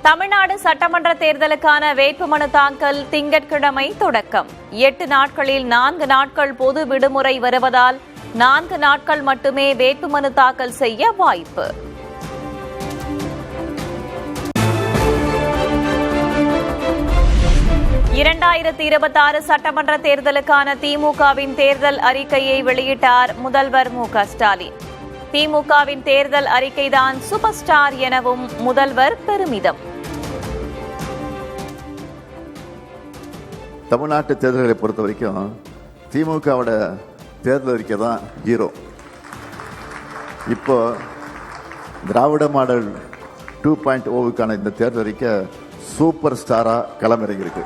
தமிழ்நாடு சட்டமன்ற தேர்தலுக்கான வேட்புமனு தாக்கல் திங்கட்கிழமை தொடக்கம். 8 நாட்களில் 4 நாட்கள் பொது விடுமுறை வருவதால் 4 நாட்கள் மட்டுமே வேட்புமனு தாக்கல் செய்ய வாய்ப்பு. (2026) சட்டமன்ற தேர்தலுக்கான திமுகவின் தேர்தல் அறிக்கையை வெளியிட்டார் முதல்வர் மு.க. ஸ்டாலின். திமுகவின் தேர்தல் அறிக்கைதான் சூப்பர் ஸ்டார் எனவும் முதல்வர் பெருமிதம். தமிழ்நாட்டு தேர்தல்களை பொறுத்த வரைக்கும் திமுகவோட தேர்தல் அறிக்கை தான் ஹீரோ. இப்போ திராவிட மாடல் 2.0க்கான இந்த தேர்தல் அறிக்கை சூப்பர் ஸ்டாரா களமிறங்கியிருக்கு.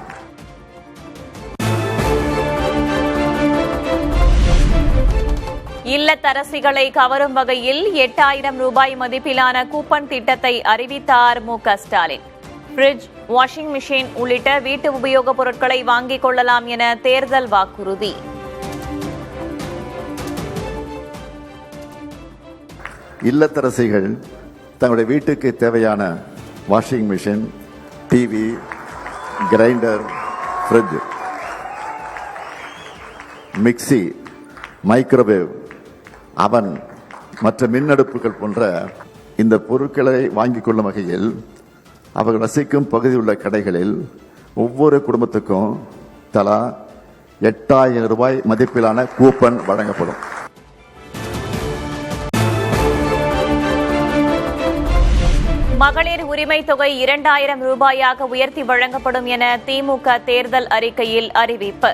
இல்லத்தரசிகளை கவரும் வகையில் 8000 ரூபாய் மதிப்பிலான கூப்பன் திட்டத்தை அறிவித்தார் மு.க. ஸ்டாலின். ஃபிரிட்ஜ், வாஷிங் மிஷின் உள்ளிட்ட வீட்டு உபயோகப் பொருட்களை வாங்கிக் கொள்ளலாம் என தேர்தல் வாக்குறுதி. இல்லத்தரசிகள் தங்களுடைய வீட்டுக்கு தேவையான washing machine, TV, grinder, fridge, mixie, microwave, அவன், மற்ற மின்னடுப்புகள் போன்ற இந்த பொருட்களை வாங்கிக் கொள்ளும் வகையில் அவர்கள் வசிக்கும் பகுதியில் உள்ள கடைகளில் ஒவ்வொரு குடும்பத்துக்கும் தலா 8000 ரூபாய் மதிப்பிலான கூப்பன் வழங்கப்படும். மகளிர் உரிமை தொகை 2000 ரூபாயாக உயர்த்தி வழங்கப்படும் என திமுக தேர்தல் அறிக்கையில் அறிவிப்பு.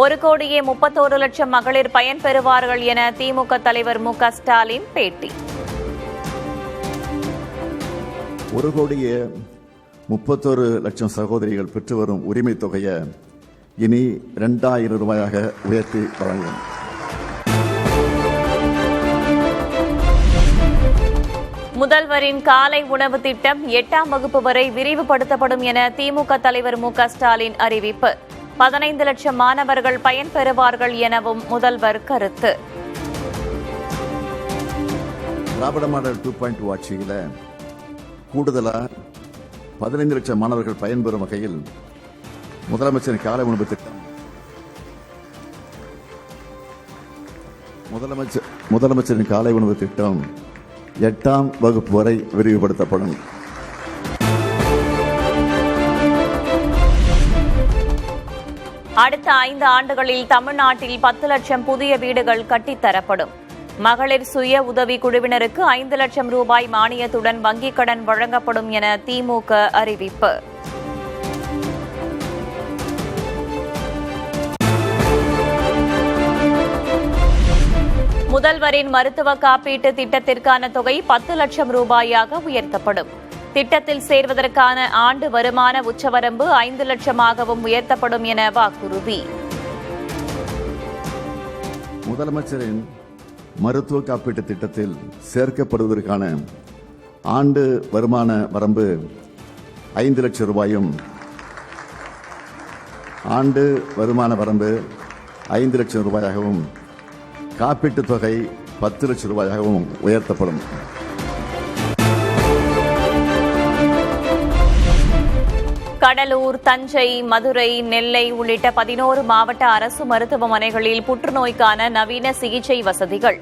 1,31,00,000 மகளிர் பயன்பெறுவார்கள் என திமுக தலைவர் மு.க. ஸ்டாலின் பேட்டி. 1,31,00,000 சகோதரிகள் பெற்று வரும் உரிமை தொகையை இனி 2000 ரூபாயாக உயர்த்தி வழங்கும். முதல்வரின் காலை உணவு திட்டம் 8ஆம் வகுப்பு வரை விரிவுபடுத்தப்படும் என திமுக தலைவர் மு.க. ஸ்டாலின் அறிவிப்பு. 15 லட்சம் மாணவர்கள் பயன்பெறுவார்கள் எனவும் முதல்வர் கருத்து. திராவிட மாடல் 2.0 ஆட்சியில் கூடுதலாக 15 லட்சம் மாணவர்கள் பயன்பெறும் வகையில் முதலமைச்சரின் காலை உணவு திட்டம் முதலமைச்சரின் காலை உணவு திட்டம் 8ஆம் வகுப்பு வரை விரிவுபடுத்தப்படும். அடுத்த 5 ஆண்டுகளில் தமிழ்நாட்டில் 10 லட்சம் புதிய வீடுகள் கட்டித்தரப்படும். மகளிர் சுய உதவி குழுவினருக்கு 5 லட்சம் ரூபாய் மானியத்துடன் வங்கிக் கடன் வழங்கப்படும் என திமுக அறிவிப்பு. முதல்வரின் மருத்துவ காப்பீட்டு திட்டத்திற்கான தொகை 10 லட்சம் ரூபாயாக உயர்த்தப்படும். திட்டத்தில் சேர்வதற்கான ஆண்டு வருமான உச்சவரம்பு 5 லட்சமாகவும் உயர்த்தப்படும் என வாக்குறுதி. முதலமைச்சரின் மருத்துவ காப்பீட்டு திட்டத்தில் சேர்க்கப்படுவதற்கான ஆண்டு வருமான வரம்பு 5 லட்சம் ரூபாயும், ஆண்டு வருமான வரம்பு 5 லட்சம் ரூபாயாகவும், காப்பீட்டுத் தொகை 10 லட்சம் ரூபாயாகவும் உயர்த்தப்படும். கடலூர், தஞ்சை, மதுரை, நெல்லை உள்ளிட்ட 11 மாவட்ட அரசு மருத்துவமனைகளில் புற்றுநோய்க்கான நவீன சிகிச்சை வசதிகள்.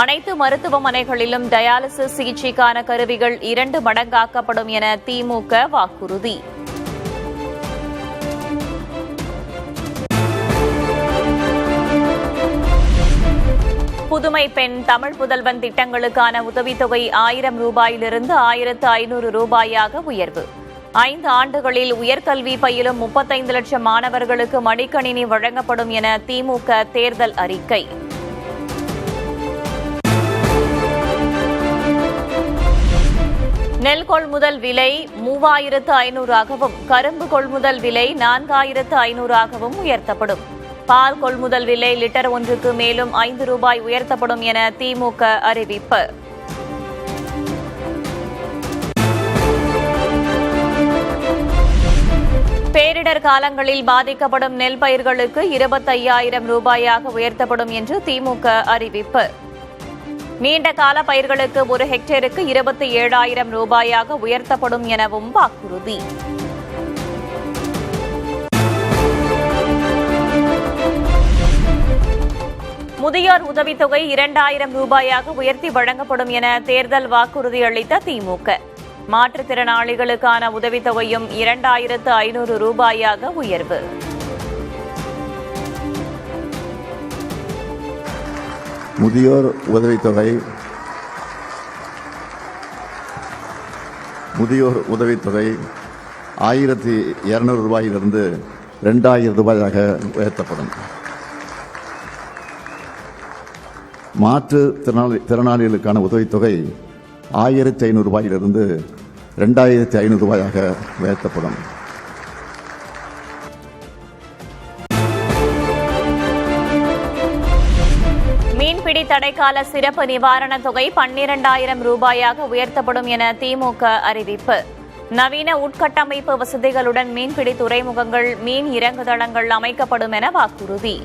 அனைத்து மருத்துவமனைகளிலும் டயாலிசிஸ் சிகிச்சைக்கான கருவிகள் 2 மடங்காக்கப்படும் என திமுக வாக்குறுதி. புதுமை பெண், தமிழ் புதல்வன் திட்டங்களுக்கான உதவித்தொகை 1000 ரூபாயிலிருந்து 1500 ரூபாயாக உயர்வு. 5 ஆண்டுகளில் உயர்கல்வி பயிலும் 35 லட்சம் மாணவர்களுக்கு மடிக்கணினி வழங்கப்படும் என திமுக தேர்தல் அறிக்கை. நெல் கொள்முதல் விலை 3500ஆகவும், கரும்பு கொள்முதல் விலை 4500ஆகவும் உயர்த்தப்படும். பால் கொள்முதல் விலை லிட்டர் ஒன்றுக்கு மேலும் 5 ரூபாய் உயர்த்தப்படும் என திமுக அறிவிப்பு. பேரிடர் காலங்களில் பாதிக்கப்படும் நெல் பயிர்களுக்கு 25,000 ரூபாயாக உயர்த்தப்படும் என்று திமுக அறிவிப்பு. நீண்ட கால பயிர்களுக்கு ஒரு ஹெக்டேருக்கு 27,000 ரூபாயாக உயர்த்தப்படும் எனவும் வாக்குறுதி. முதியோர் உதவித்தொகை 2,000 ரூபாயாக உயர்த்தி வழங்கப்படும் என தேர்தல் வாக்குறுதி அளித்த திமுக. மாற்றுத்திறனாளிகளுக்கான உதவித்தொகையும் 2,500 ரூபாயாக உயர்வு. முதியோர் உதவித்தொகை 1,200 ரூபாயிலிருந்து 2,000 ரூபாயாக உயர்த்தப்படும். மாற்றுத்திறனாளிகளுக்கான உதவித்தொகை 1,500 ரூபாயிலிருந்து 2,500 ரூபாயாக உயர்த்தப்படும். மீன்பிடி தடைக்கால சிறப்பு நிவாரணத் தொகை 12,000 ரூபாயாக உயர்த்தப்படும் என திமுக அறிவிப்பு. நவீன உட்கட்டமைப்பு வசதிகளுடன் மீன்பிடி துறைமுகங்கள், மீன் இறங்குதளங்கள் அமைக்கப்படும் என வாக்குறுதி.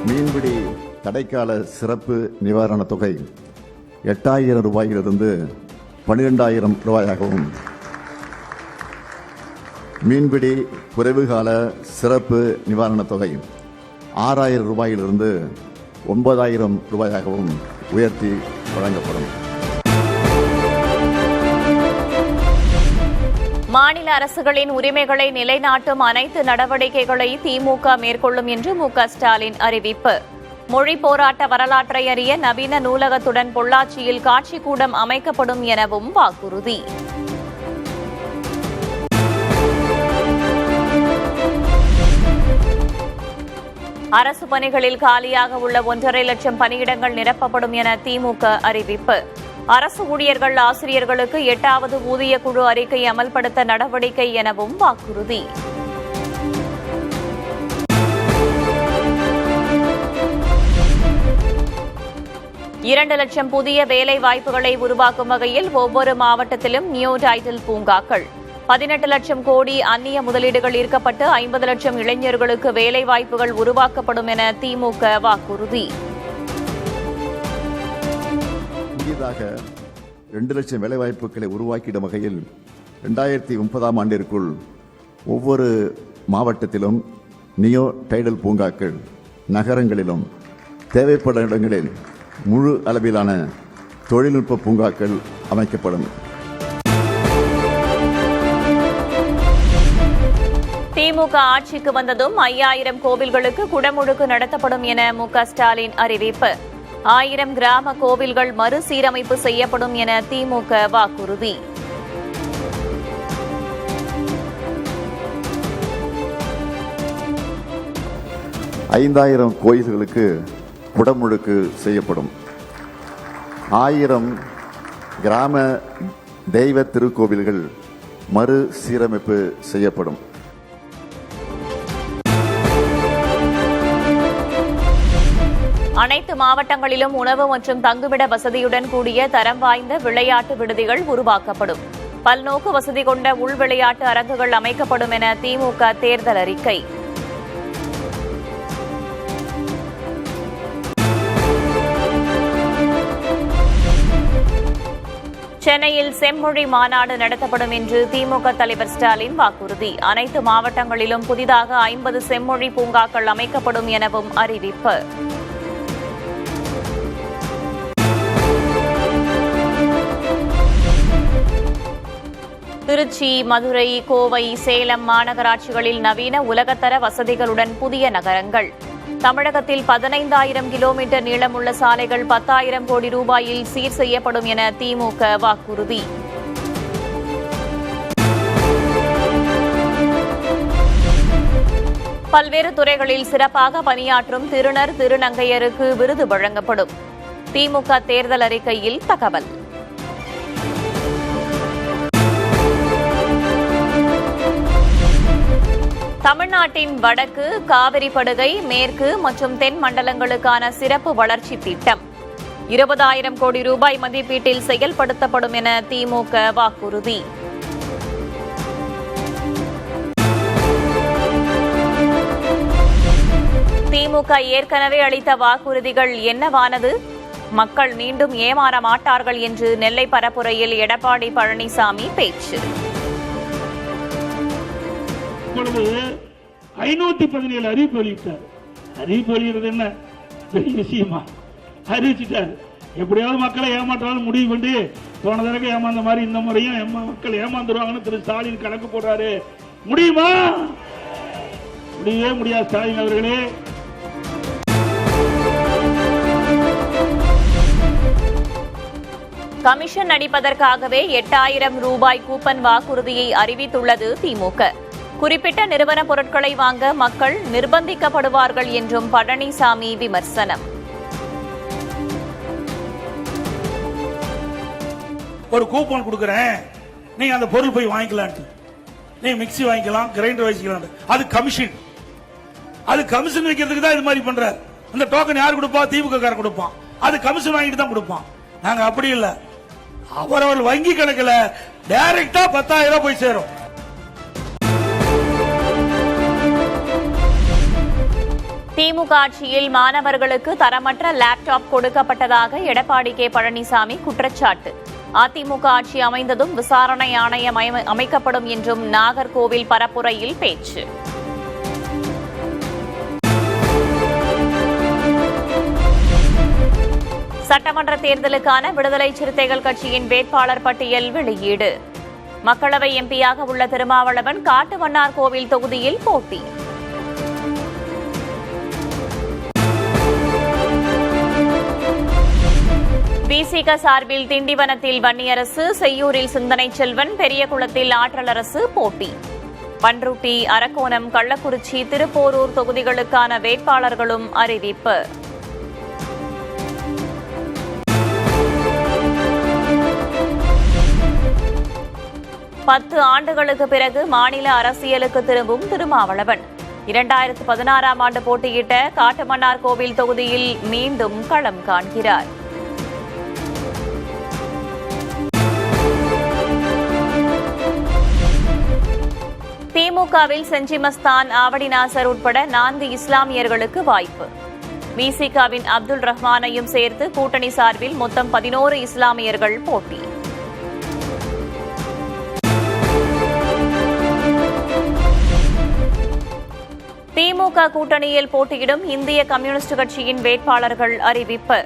மீன்பிடி தடைக்கால சிறப்பு நிவாரணத் தொகை 8,000 ரூபாயிலிருந்து 12,000 ரூபாயாகவும், மீன்பிடி குறைவுகால சிறப்பு நிவாரணத் தொகை 6,000 ரூபாயிலிருந்து 9,000 ரூபாயாகவும் உயர்த்தி வழங்கப்படும். மாநில அரசுகளின் உரிமைகளை நிலைநாட்டும் அனைத்து நடவடிக்கைகளை திமுக மேற்கொள்ளும் என்று மு.க.ஸ்டாலின் அறிவிப்பு. மொழி போராட்ட வரலாற்றை அறிய நவீன நூலகத்துடன் பொள்ளாச்சியில் காட்சிக்கூடம் அமைக்கப்படும் எனவும் வாக்குறுதி. அரசு பணிகளில் காலியாக உள்ள 1,50,000 லட்சம் பணியிடங்கள் நிரப்பப்படும் என திமுக அறிவிப்பு. அரசு ஊழியர்கள், ஆசிரியர்களுக்கு 8வது ஊதிய குழு அறிக்கை அமல்படுத்த நடவடிக்கை எனவும் வாக்குறுதி. இரண்டு லட்சம் புதிய வேலை வாய்ப்புகளை உருவாக்கும் வகையில் ஒவ்வொரு மாவட்டத்திலும் நியூ டைட்டில் பூங்காக்கள். 18 லட்சம் கோடி அந்நிய முதலீடுகள் ஈர்க்கப்பட்டு 50 லட்சம் இளைஞர்களுக்கு வேலை வாய்ப்புகள் உருவாக்கப்படும் என திமுக வாக்குறுதி. புதியதாக 2 லட்சம் வேலைவாய்ப்புகளை உருவாக்கிடும் வகையில் 2030ஆம் ஆண்டிற்குள் ஒவ்வொரு மாவட்டத்திலும் நியோ டைடல் பூங்காக்கள், நகரங்களிலும் தேவைப்படும் இடங்களில் முழு அளவிலான தொழில்நுட்ப பூங்காக்கள் அமைக்கப்படும். திமுக ஆட்சிக்கு வந்ததும் 5,000 கோவில்களுக்கு குடமுழுக்கு நடத்தப்படும் என மு.க.ஸ்டாலின் அறிவிப்பு. 1000 கிராம கோவில்கள் மறுசீரமைப்பு செய்யப்படும் என திமுக வாக்குறுதி. ஐந்தாயிரம் கோயில்களுக்கு குடமுழுக்கு செய்யப்படும். 1000 கிராம தெய்வ திருக்கோவில்கள் மறுசீரமைப்பு செய்யப்படும். அனைத்து மாவட்டங்களிலும் உணவு மற்றும் தங்குமிட வசதியுடன் கூடிய தரம் வாய்ந்த விளையாட்டு விடுதிகள் உருவாக்கப்படும். பல்நோக்கு வசதி கொண்ட உள் விளையாட்டு அரங்குகள் அமைக்கப்படும் என திமுக தேர்தல் அறிக்கை. சென்னையில் செம்மொழி மாநாடு நடத்தப்படும் என்று திமுக தலைவர் ஸ்டாலின் வாக்குறுதி. அனைத்து மாவட்டங்களிலும் புதிதாக 50 செம்மொழி பூங்காக்கள் அமைக்கப்படும் எனவும் அறிவிப்பு. திருச்சி, மதுரை, கோவை, சேலம் மாநகராட்சிகளில் நவீன உலகத்தர வசதிகளுடன் புதிய நகரங்கள். தமிழகத்தில் 15,000 கிலோமீட்டர் நீளமுள்ள சாலைகள் 10,000 கோடி ரூபாயில் சீர் செய்யப்படும் என திமுக வாக்குறுதி. பல்வேறு துறைகளில் சிறப்பாக பணியாற்றும் திருநர், திருநங்கையருக்கு விருது வழங்கப்படும். திமுக தேர்தல் அறிக்கையில் தகவல். தமிழ்நாட்டின் வடக்கு, காவிரி படுகை, மேற்கு மற்றும் தென் மண்டலங்களுக்கான சிறப்பு வளர்ச்சி திட்டம் 20,000 கோடி ரூபாய் மதிப்பீட்டில் செயல்படுத்தப்படும் என திமுக வாக்குறுதி. திமுக ஏற்கனவே அளித்த வாக்குறுதிகள் என்னவானது? மக்கள் மீண்டும் ஏமாற மாட்டார்கள் என்று நெல்லை பரப்புரையில் எடப்பாடி பழனிசாமி பேச்சு. 517 அறிவிப்பு வெளியிட்டார். அறிவிப்பு வெளியிடுறது என்ன பெரிய விஷயமா? அறிவிச்சிட்டார். எப்படியாவது மக்களை ஏமாற்றாலும் முடிவு பண்ணி போன தடவை ஏமாந்த மாதிரி இந்த முறையும் மக்கள் ஏமாந்துருவாங்கன்னு திரு ஸ்டாலின் கணக்கு போடுறாரு. முடியுமா? முடியவே முடியாது ஸ்டாலின் அவர்களே. கமிஷன் அடிப்பதற்காகவே 8000 ரூபாய் கூப்பன் வாக்குறுதியை அறிவித்துள்ளது திமுக. குறிப்பிட்ட நிறுவன பொருட்களை வாங்க மக்கள் நிர்பந்திக்கப்படுவார்கள் என்றும் பழனிசாமி விமர்சனம். ஒரு கூப்பன் கொடுக்கறேன், நீங்க அந்த பொருள் போய் வாங்கிக்கலாம். நீங்க மிக்சி வாங்கிக்கலாம், கிரைண்டர் வாங்கிக்கலாம். அது கமிஷன். அது கமிஷன் வைக்கிறதுக்கு தான் இது மாதிரி பண்ற. அந்த டோக்கன் யார் கொடுப்பா? திமுக காரன் கொடுப்பான். அது கமிஷன் வாங்கிட்டு தான் கொடுப்பான். நாங்க அப்படி இல்ல, அவரவர் வங்கி கணக்குல டைரக்டா 10,000 போய் சேரும். திமுக ஆட்சியில் மாணவர்களுக்கு தரமற்ற லேப்டாப் கொடுக்கப்பட்டதாக எடப்பாடி கே பழனிசாமி குற்றச்சாட்டு. அதிமுக ஆட்சி அமைந்ததும் விசாரணை ஆணையம் அமைக்கப்படும் என்றும் நாகர்கோவில் பரப்புரையில் பேச்சு. சட்டமன்ற தேர்தலுக்கான விடுதலை சிறுத்தைகள் கட்சியின் வேட்பாளர் பட்டியல் வெளியீடு. மக்களவை எம்பியாக உள்ள திருமாவளவன் காட்டுமன்னார் கோவில் தொகுதியில் போட்டி. விசிக சார்பில் திண்டிவனத்தில் வன்னியரசு, செய்யூரில் சிந்தனை செல்வன், பெரியகுளத்தில் ஆற்றலரசு போட்டி. பன்ருட்டி, அரக்கோணம், கள்ளக்குறிச்சி, திருப்போரூர் தொகுதிகளுக்கான வேட்பாளர்களும் அறிவிப்பு. பத்து ஆண்டுகளுக்கு பிறகு மாநில அரசியலுக்கு திரும்பும் திருமாவளவன். 2016ஆம் ஆண்டு போட்டியிட்ட காட்டுமன்னார் கோவில் தொகுதியில் மீண்டும் களம் காண்கிறார். திமுகவில் செஞ்சி மஸ்தான், ஆவடி நாசர் உட்பட 4 இஸ்லாமியர்களுக்கு வாய்ப்பு. விசிகாவின் அப்துல் ரஹ்மானையும் சேர்த்து கூட்டணி சார்பில் மொத்தம் 11 இஸ்லாமியர்கள் போட்டி. திமுக கூட்டணியில் போட்டியிடும் இந்திய கம்யூனிஸ்ட் கட்சியின் வேட்பாளர்கள் அறிவிப்பு.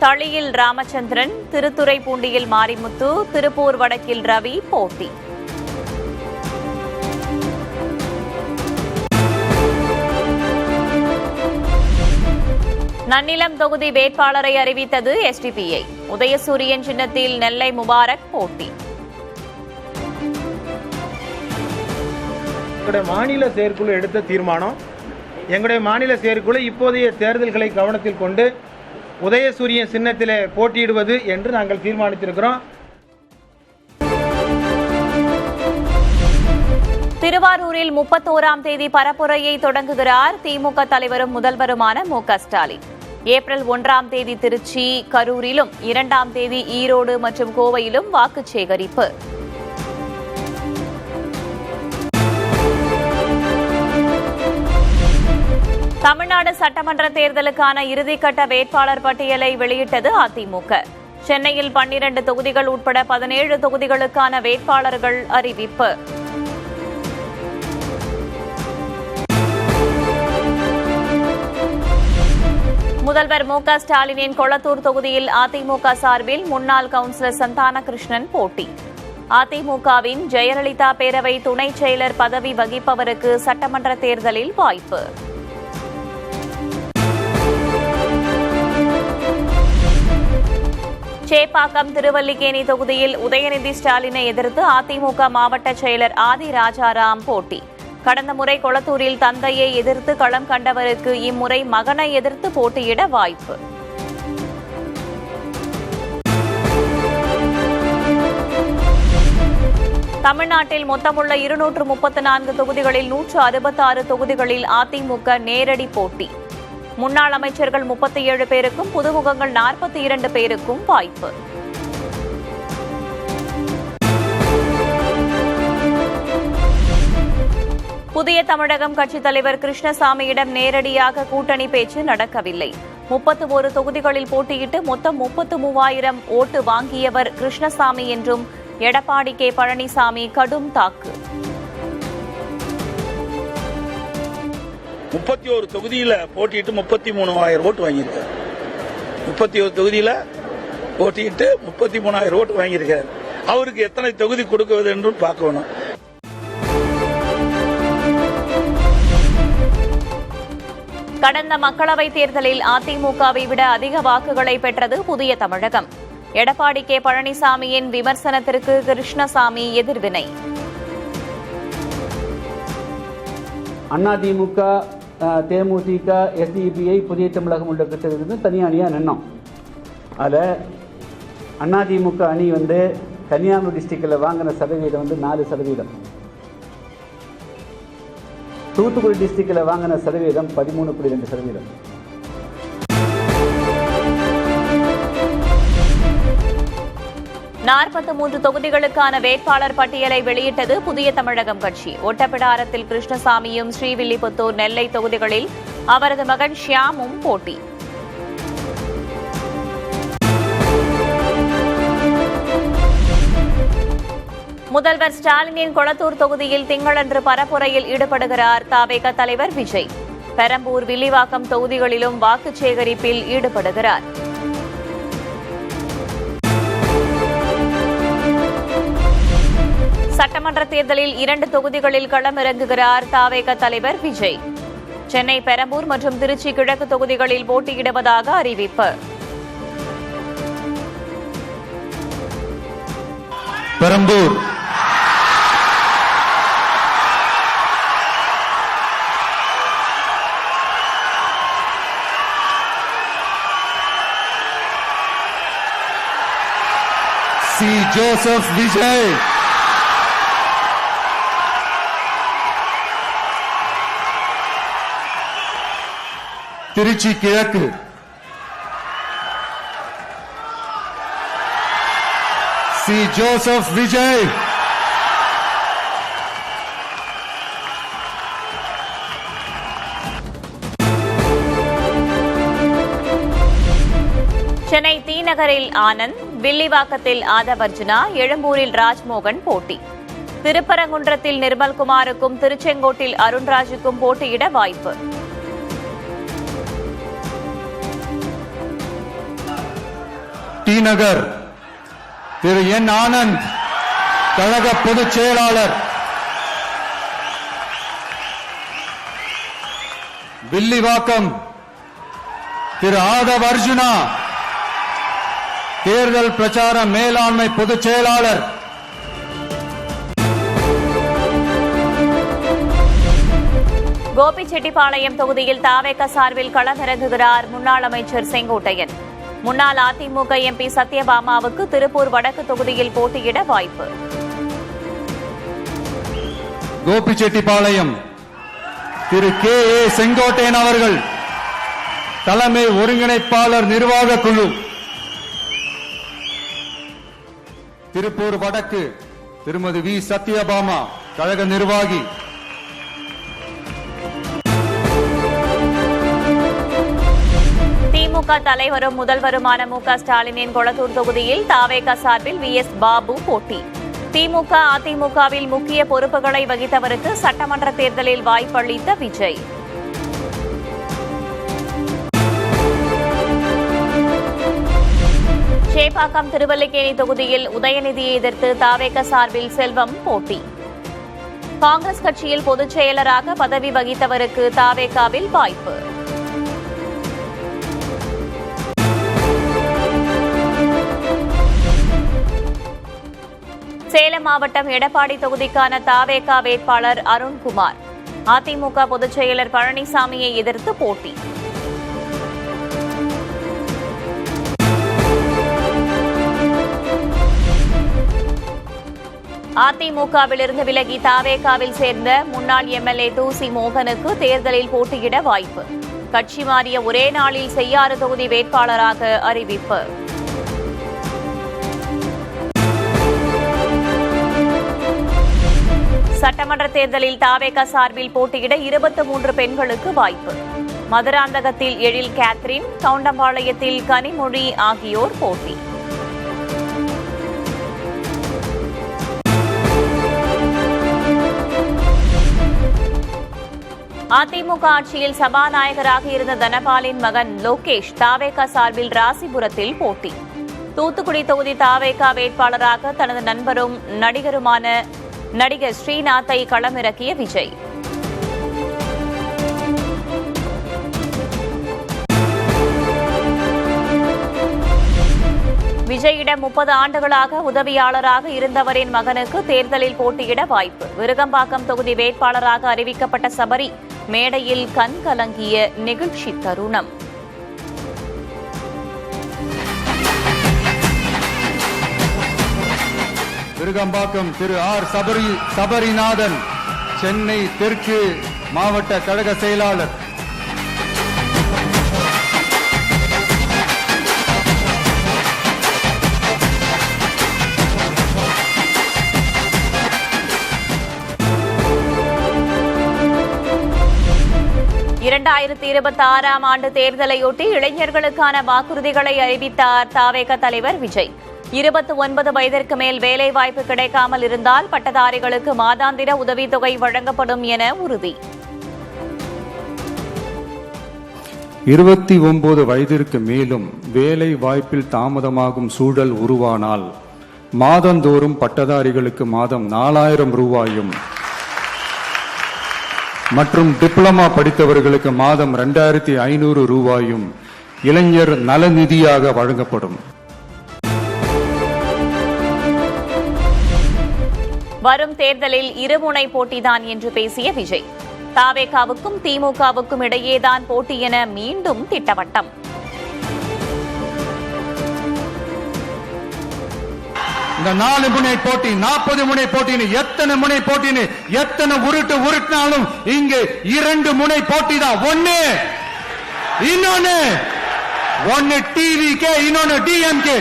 தளியில் ராமச்சந்திரன், திருத்துறைப்பூண்டியில் மாரிமுத்து, திருப்பூர் வடக்கில் ரவி போட்டி. நன்னிலம் தொகுதி வேட்பாளரை அறிவித்தது எஸ்டிபிஐ. உதயசூரியன் சின்னத்தில் நெல்லை முபாரக் போட்டி. எங்களுடைய மாநில செயற்குழு எடுத்த தீர்மானம், எங்களுடைய மாநில செயற்குழு இப்போதைய தேர்தல்களை கவனத்தில் கொண்டு உதயசூரியன் சின்னத்திலே போட்டியிடுவது என்று நாங்கள் தீர்மானித்திருக்கிறோம். திருவாரூரில் 31ஆம் தேதி பரப்புரையை தொடங்குகிறார் திமுக தலைவரும் முதல்வருமான மு.க. ஸ்டாலின். ஏப்ரல் 1ஆம் தேதி திருச்சி, கரூரிலும் 2ஆம் தேதி ஈரோடு மற்றும் கோவையிலும் வாக்கு சேகரிப்பு. தமிழ்நாடு சட்டமன்ற தேர்தலுக்கான இறுதிக்கட்ட வேட்பாளர் பட்டியலை வெளியிட்டது அதிமுக. சென்னையில் 12 தொகுதிகள் உட்பட 17 தொகுதிகளுக்கான வேட்பாளர்கள் அறிவிப்பு. முதல்வர் மு.க. ஸ்டாலினின் கொளத்தூர் தொகுதியில் அதிமுக சார்பில் முன்னாள் கவுன்சிலர் சந்தான கிருஷ்ணன் போட்டி. அதிமுகவின் ஜெயலலிதா பேரவை துணைச் செயலர் பதவி வகிப்பவருக்கு சட்டமன்ற தேர்தலில் வாய்ப்பு. சேப்பாக்கம், திருவல்லிக்கேணி தொகுதியில் உதயநிதி ஸ்டாலினை எதிர்த்து அதிமுக மாவட்ட செயலர் ஆதி ராஜாராம் போட்டி. கடந்த முறை கொளத்தூரில் தந்தையை எதிர்த்து களம் கண்டவருக்கு இம்முறை மகனை எதிர்த்து போட்டியிட வாய்ப்பு. தமிழ்நாட்டில் மொத்தமுள்ள 234 தொகுதிகளில் 166 தொகுதிகளில் அதிமுக நேரடி போட்டி. முன்னாள் அமைச்சர்கள் 37 பேருக்கும் புதுமுகங்கள் 42 பேருக்கும் வாய்ப்பு. புதிய தமிழகம் கட்சித் தலைவர் கிருஷ்ணசாமியிடம் நேரடியாக கூட்டணி பேச்சு நடக்கவில்லை. 31 தொகுதிகளில் போட்டியிட்டு மொத்தம் 33,000 ஓட்டு வாங்கியவர் கிருஷ்ணசாமி என்றும் எடப்பாடி கே. பழனிசாமி கடும் தாக்கு. 31 தொகுதியில போட்டியிட்டு 33,000 ஓட்டு வாங்கியிருக்காரு. 31 தொகுதியில போட்டியிட்டு 33,000 ஓட்டு வாங்கியிருக்காரு. அவருக்கு எத்தனை தொகுதி கொடுக்குவது என்றும் பார்க்கணும். கடந்த மக்களவைத் தேர்தலில் அதிமுகவை விட அதிக வாக்குகளை பெற்றது புதிய தமிழகம். எடப்பாடி கே. பழனிசாமியின் விமர்சனத்திற்கு கிருஷ்ணசாமி எதிர்வினை. அதிமுக, தேமுதிக, எஸ்டிபிஐ, புதிய தமிழகம் உள்ள கட்சிகளுக்கு தனியாக நின்னோம். அதில் அதிமுக அணி கன்னியாகுமரி டிஸ்ட்ரிக்டில் வாங்கின சதவீதம் 4%. தூத்துக்குடி டிஸ்ட்ரிக்டில் வாங்கின சதவீதம் 13.2%. நாற்பத்தி தொகுதிகளுக்கான வேட்பாளர் பட்டியலை வெளியிட்டது புதிய தமிழகம் கட்சி. ஒட்டப்பிடாரத்தில் கிருஷ்ணசாமியும், ஸ்ரீவில்லிபுத்தூர், நெல்லை தொகுதிகளில் அவரது மகன் ஷியாமும் போட்டி. முதல்வர் ஸ்டாலினின் கொளத்தூர் தொகுதியில் திங்களன்று பரப்புரையில் ஈடுபடுகிறார் தவேக தலைவர் விஜய். பெரம்பூர், வில்லிவாக்கம் தொகுதிகளிலும் வாக்குச் சேகரிப்பில் ஈடுபடுகிறார். சட்டமன்ற தேர்தலில் 2 தொகுதிகளில் களமிறங்குகிறார் தவேக தலைவர் விஜய். சென்னை, பெரம்பூர் மற்றும் திருச்சி கிழக்கு தொகுதிகளில் போட்டியிடுவதாக அறிவிப்பு. பெரம்பூர், சி. ஜோசப் விஜய். திருச்சி கிழக்கு, சி. ஜோசப் விஜய். சென்னை தி நகரில் ஆனந்த், வில்லிவாக்கத்தில் ஆதவர்ஜுனா, எழும்பூரில் ராஜ்மோகன் போட்டி. திருப்பரங்குன்றத்தில் நிர்மல்குமாருக்கும் திருச்செங்கோட்டில் அருண்ராஜுக்கும் போட்டியிட வாய்ப்பு. டி நகர் திரு என் ஆனந்த், கழக பொதுச் செயலாளர். வில்லிவாக்கம் திரு ஆதவ் அர்ஜுனா, தேர்தல் பிரச்சார மேலாண்மை பொதுச் செயலாளர். கோபிச்செட்டிப்பாளையம் தொகுதியில் தவேக சார்பில் களமிறங்குகிறார் முன்னாள் அமைச்சர் செங்கோட்டையன். முன்னாள் அதிமுக எம்பி சத்யபாமாவுக்கு திருப்பூர் வடக்கு தொகுதியில் போட்டியிட வாய்ப்பு. கோபிச்செட்டிப்பாளையம் திரு கே. ஏ. செங்கோட்டையன் அவர்கள், தலைமை ஒருங்கிணைப்பாளர் நிர்வாக குழு. திருப்பூர் வடக்கு திருமதி வி. சத்யபாமா, கழக நிர்வாகி. திமுக தலைவரும் முதல்வருமான மு.க. ஸ்டாலினின் கொளத்தூர் தொகுதியில் தவேக சார்பில் வி.எஸ். பாபு போட்டி. திமுக, அதிமுகவில் முக்கிய பொறுப்புகளை வகித்தவருக்கு சட்டமன்ற தேர்தலில் வாய்ப்பளித்த விஜய். சேப்பாக்கம், திருவல்லிக்கேணி தொகுதியில் உதயநிதியை எதிர்த்து தவேக சார்பில் செல்வம் போட்டி. காங்கிரஸ் கட்சியில் பொதுச் செயலராக பதவி வகித்தவருக்கு தவேகவில் வாய்ப்பு. சேலம் மாவட்டம் எடப்பாடி தொகுதிக்கான தவேக வேட்பாளர் அருண்குமார். அதிமுக பொதுச் செயலர் பழனிசாமியை எதிர்த்து போட்டி. அதிமுகவிலிருந்து விலகி தவேகவில் சேர்ந்த முன்னாள் எம்எல்ஏ தூசி மோகனுக்கு தேர்தலில் போட்டியிட வாய்ப்பு. கட்சி மாறிய ஒரே நாளில் செய்யாறு தொகுதி வேட்பாளராக அறிவிப்பு. சட்டமன்ற தேர்தலில் தாவேகா சார்பில் போட்டியிட 23 பெண்களுக்கு வாய்ப்பு. மதுராந்தகத்தில் எழில் கேத்ரின், கவுண்டம்பாளையத்தில் கனிமொழி ஆகியோர் போட்டி. அதிமுக ஆட்சியில் சபாநாயகராக இருந்த தனபாலின் மகன் லோகேஷ் தாவேகா சார்பில் ராசிபுரத்தில் போட்டி. தூத்துக்குடி தொகுதி தாவேகா வேட்பாளராக தனது நண்பரும் நடிகருமான நடிகர் ஸ்ரீநாத்தை களமிறக்கிய விஜய். விஜயிடம் 30 ஆண்டுகளாக உதவியாளராக இருந்தவரின் மகனுக்கு தேர்தலில் போட்டியிட வாய்ப்பு. விருகம்பாக்கம் தொகுதி வேட்பாளராக அறிவிக்கப்பட்ட சபரி மேடையில் கண் கலங்கிய நிகழ்ச்சி தருணம். விருகம்பாக்கம் திரு ஆர் சபரிநாதன், சென்னை தெற்கு மாவட்ட கழக செயலாளர். ஆண்டு தேர்தலையொட்டி இளைஞர்களுக்கான வாக்குறுதிகளை அறிவித்தார் தாவேகா தலைவர் விஜய். 29 வயதிற்கு மேல் வேலைவாய்ப்பு கிடைக்காமல் இருந்தால் பட்டதாரிகளுக்கு மாதாந்திர உதவித்தொகை வழங்கப்படும் என உறுதி. 29 வயதிற்கு மேலும் வேலை வாய்ப்பில் தாமதமாகும் சூழல் உருவானால் மாதந்தோறும் பட்டதாரிகளுக்கு மாதம் 4000 ரூபாயும் மற்றும் டிப்ளமா படித்தவர்களுக்கு மாதம் 2500 ரூபாயும் இளைஞர் நலநிதியாக வழங்கப்படும். வரும் தேர்தலில் இருமுனை போட்டிதான் என்று பேசிய விஜய், தாவேகாவுக்கும் திமுகவுக்கும் இடையேதான் போட்டி என மீண்டும் திட்டவட்டம். இந்த 4 முனை போட்டி, 40 முனை போட்டின்னு எத்தனை முனை போட்டின்னு எத்தனை உருட்டினாலும் இங்கு 2 முனை போட்டி தான். ஒன்னு டிவிகே, இன்னொன்னு டிஎம்கே.